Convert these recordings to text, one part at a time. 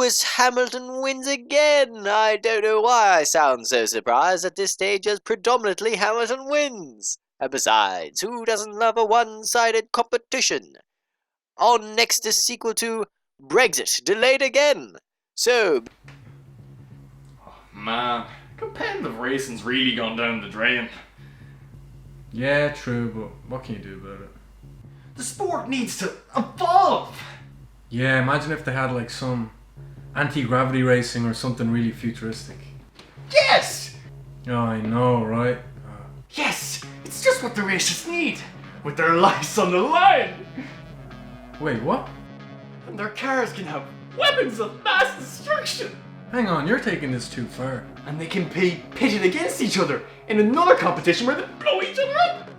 Lewis Hamilton wins again! I don't know why I sound so surprised at this stage, as predominantly Hamilton wins. And besides, who doesn't love a one-sided competition? On next is sequel to Brexit, delayed again. So, man, competitive racing's really gone down the drain. Yeah, true, but what can you do about it? The sport needs to evolve! Yeah, imagine if they had like some anti-gravity racing or something really futuristic. Yes! Oh, I know, right? Yes! It's just what the racers need! With their lives on the line! Wait, what? And their cars can have weapons of mass destruction! Hang on, you're taking this too far. And they can be pitted against each other in another competition where they blow each other up!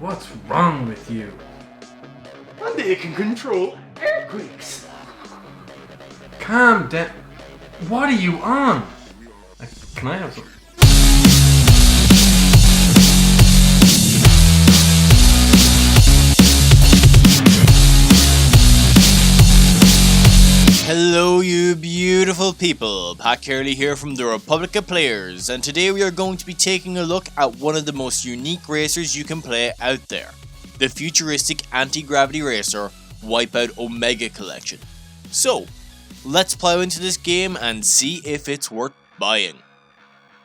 What's wrong with you? And they can control earthquakes! Calm down. What are you on? Can I have some? hello you beautiful people, Pat Curley here from the Republic of Players, and today we are going to be taking a look at one of the most unique racers you can play out there, the futuristic anti-gravity racer Wipeout Omega Collection. So, let's plow into this game and see if it's worth buying.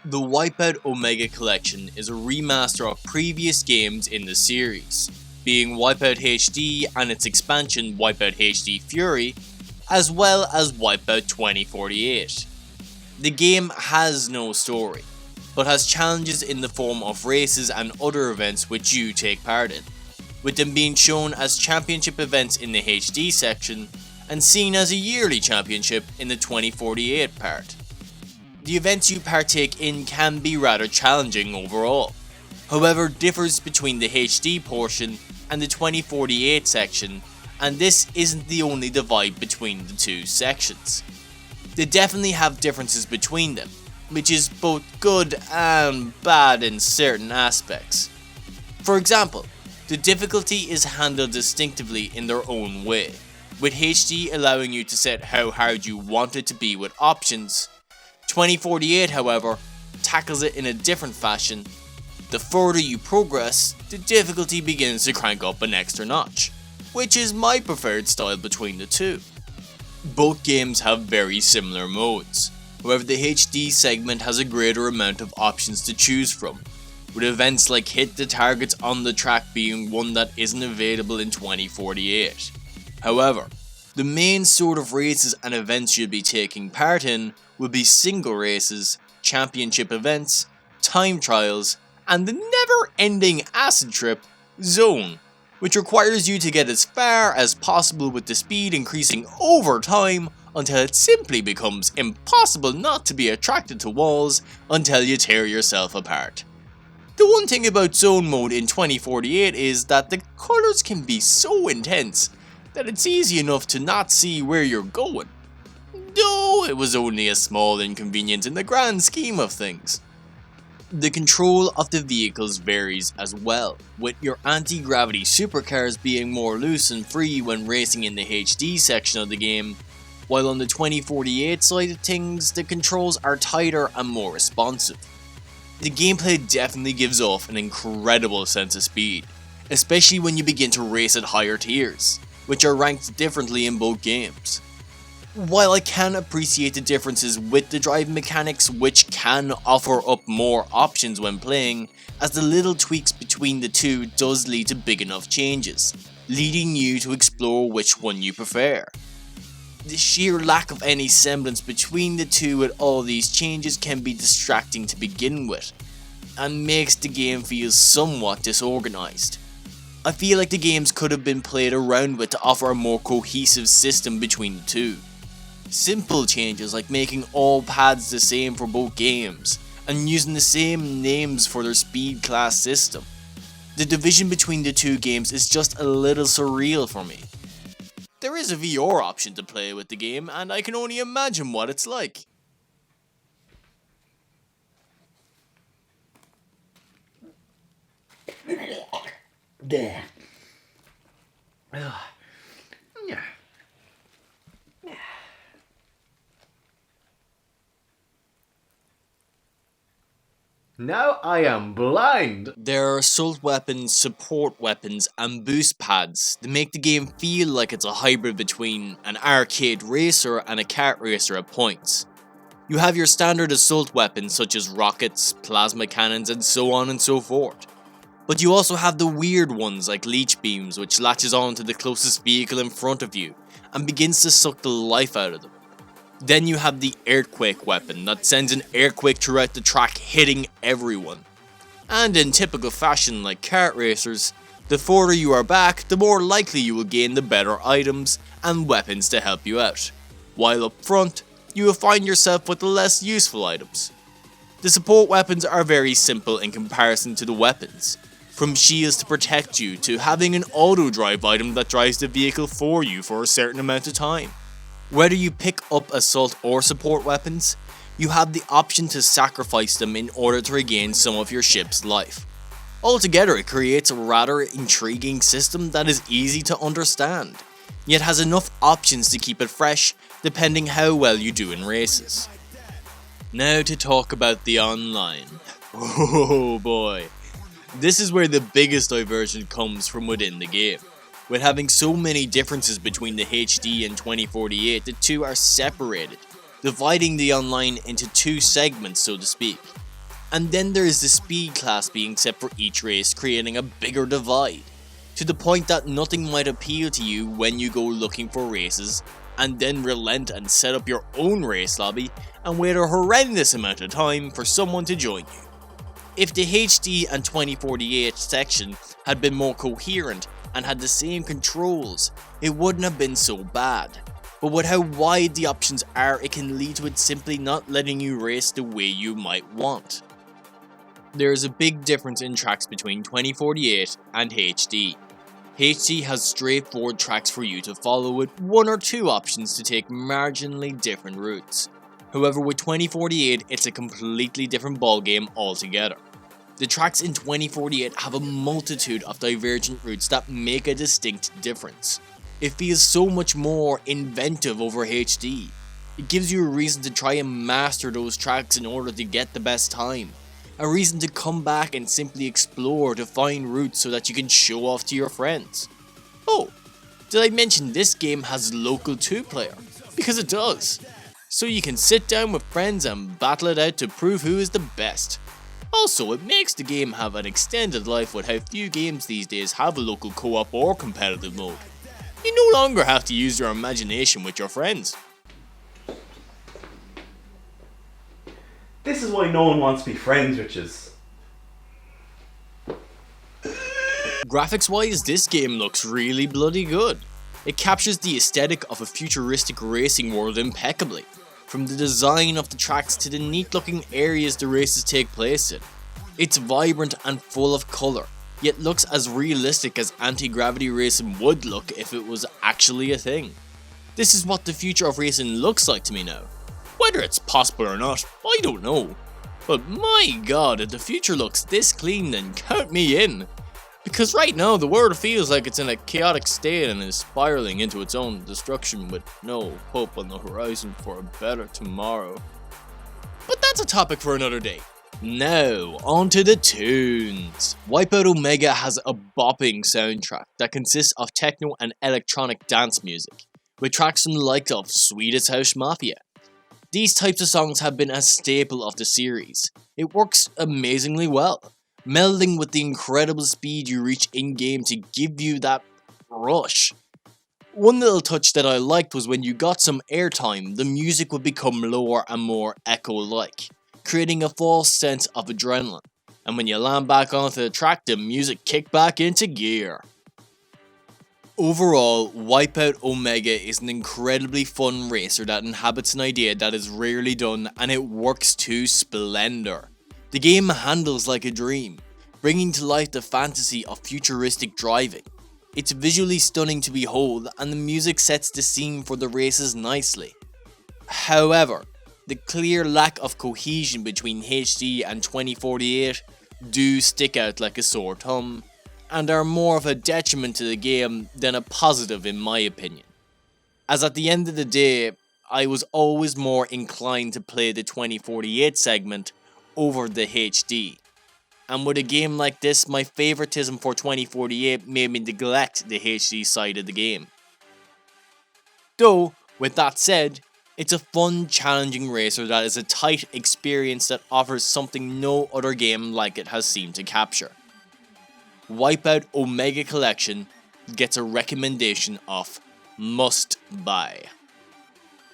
The Wipeout Omega Collection is a remaster of previous games in the series, being Wipeout HD and its expansion Wipeout HD Fury, as well as Wipeout 2048. The game has no story, but has challenges in the form of races and other events which you take part in, with them being shown as championship events in the HD section and seen as a yearly championship in the 2048 part. The events you partake in can be rather challenging overall, however differs between the HD portion and the 2048 section, and this isn't the only divide between the two sections. They definitely have differences between them, which is both good and bad in certain aspects. For example, the difficulty is handled distinctively in their own way, with HD allowing you to set how hard you want it to be with options. 2048, however, tackles it in a different fashion. The further you progress, the difficulty begins to crank up an extra notch, which is my preferred style between the two. Both games have very similar modes, however the HD segment has a greater amount of options to choose from, with events like hit the targets on the track being one that isn't available in 2048. However, the main sort of races and events you'll be taking part in will be single races, championship events, time trials, and the never-ending acid trip, Zone, which requires you to get as far as possible with the speed increasing over time until it simply becomes impossible not to be attracted to walls until you tear yourself apart. The one thing about Zone mode in 2048 is that the colours can be so intense that it's easy enough to not see where you're going, though it was only a small inconvenience in the grand scheme of things. The control of the vehicles varies as well, with your anti-gravity supercars being more loose and free when racing in the HD section of the game, while on the 2048 side of things, the controls are tighter and more responsive. The gameplay definitely gives off an incredible sense of speed, especially when you begin to race at higher tiers, which are ranked differently in both games. While I can appreciate the differences with the driving mechanics, which can offer up more options when playing, as the little tweaks between the two does lead to big enough changes, leading you to explore which one you prefer. The sheer lack of any semblance between the two with all these changes can be distracting to begin with, and makes the game feel somewhat disorganised. I feel like the games could have been played around with to offer a more cohesive system between the two. Simple changes like making all pads the same for both games, and using the same names for their speed class system. The division between the two games is just a little surreal for me. There is a VR option to play with the game, and I can only imagine what it's like. There. Now I am blind. There are assault weapons, support weapons, and boost pads that make the game feel like it's a hybrid between an arcade racer and a kart racer at points. You have your standard assault weapons such as rockets, plasma cannons, and so on and so forth. But you also have the weird ones like leech beams, which latches on to the closest vehicle in front of you and begins to suck the life out of them. Then you have the earthquake weapon that sends an earthquake throughout the track, hitting everyone. And in typical fashion like kart racers, the further you are back, the more likely you will gain the better items and weapons to help you out, while up front, you will find yourself with the less useful items. The support weapons are very simple in comparison to the weapons, from shields to protect you to having an auto drive item that drives the vehicle for you for a certain amount of time. Whether you pick up assault or support weapons, you have the option to sacrifice them in order to regain some of your ship's life. Altogether, it creates a rather intriguing system that is easy to understand, yet has enough options to keep it fresh depending how well you do in races. Now to talk about the online. Oh boy. This is where the biggest diversion comes from within the game. With having so many differences between the HD and 2048, the two are separated, dividing the online into two segments, so to speak. And then there is the speed class being set for each race, creating a bigger divide, to the point that nothing might appeal to you when you go looking for races, and then relent and set up your own race lobby and wait a horrendous amount of time for someone to join you. If the HD and 2048 section had been more coherent and had the same controls, it wouldn't have been so bad. But with how wide the options are, it can lead to it simply not letting you race the way you might want. There is a big difference in tracks between 2048 and HD. HD has straightforward tracks for you to follow with one or two options to take marginally different routes. However, with 2048, it's a completely different ballgame altogether. The tracks in 2048 have a multitude of divergent routes that make a distinct difference. It feels so much more inventive over HD. It gives you a reason to try and master those tracks in order to get the best time. A reason to come back and simply explore to find routes so that you can show off to your friends. Oh, did I mention this game has local 2-player? Because it does. So you can sit down with friends and battle it out to prove who is the best. Also, it makes the game have an extended life with how few games these days have a local co-op or competitive mode. You no longer have to use your imagination with your friends. This is why no one wants to be friends with us. Graphics wise, this game looks really bloody good. It captures the aesthetic of a futuristic racing world impeccably, from the design of the tracks to the neat looking areas the races take place in. It's vibrant and full of colour, yet looks as realistic as anti-gravity racing would look if it was actually a thing. This is what the future of racing looks like to me now. Whether it's possible or not, I don't know. But my god, if the future looks this clean, then count me in. Because right now the world feels like it's in a chaotic state and is spiraling into its own destruction with no hope on the horizon for a better tomorrow. But that's a topic for another day. Now, onto the tunes. Wipeout Omega has a bopping soundtrack that consists of techno and electronic dance music, with tracks from the likes of Swedish House Mafia. These types of songs have been a staple of the series. It works amazingly well, melding with the incredible speed you reach in-game to give you that rush. One little touch that I liked was when you got some airtime, the music would become lower and more echo-like, creating a false sense of adrenaline, and when you land back onto the track, the music kicked back into gear. Overall, Wipeout Omega is an incredibly fun racer that inhabits an idea that is rarely done, and it works to splendor. The game handles like a dream, bringing to life the fantasy of futuristic driving. It's visually stunning to behold, and the music sets the scene for the races nicely. However, the clear lack of cohesion between HD and 2048 do stick out like a sore thumb, and are more of a detriment to the game than a positive in my opinion. As at the end of the day, I was always more inclined to play the 2048 segment over the HD. And with a game like this, my favoritism for 2048 made me neglect the HD side of the game. Though, with that said, it's a fun, challenging racer that is a tight experience that offers something no other game like it has seemed to capture. Wipeout Omega Collection gets a recommendation of must buy.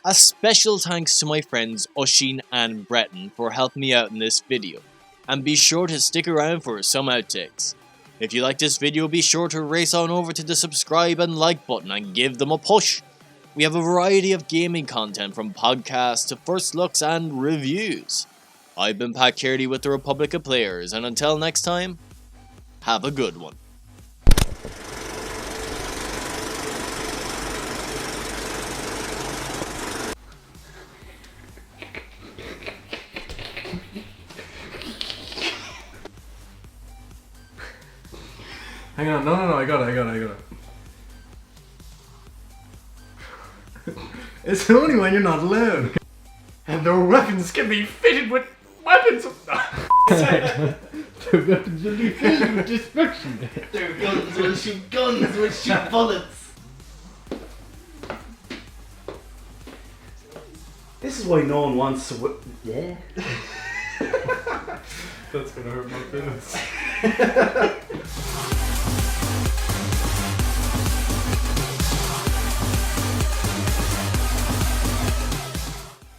A special thanks to my friends Oshin and Breton for helping me out in this video, and be sure to stick around for some outtakes. If you like this video, be sure to race on over to the subscribe and like button and give them a push. We have a variety of gaming content from podcasts to first looks and reviews. I've been Pat Kearley with the Republic of Players, and until next time, have a good one. Hang on, no, I got it. It's only when you're not alone. And their weapons can be fitted with weapons. The weapons will be filled with destruction. Their guns will shoot guns, will shoot bullets. This is why no one wants to. Yeah. That's gonna hurt my feelings.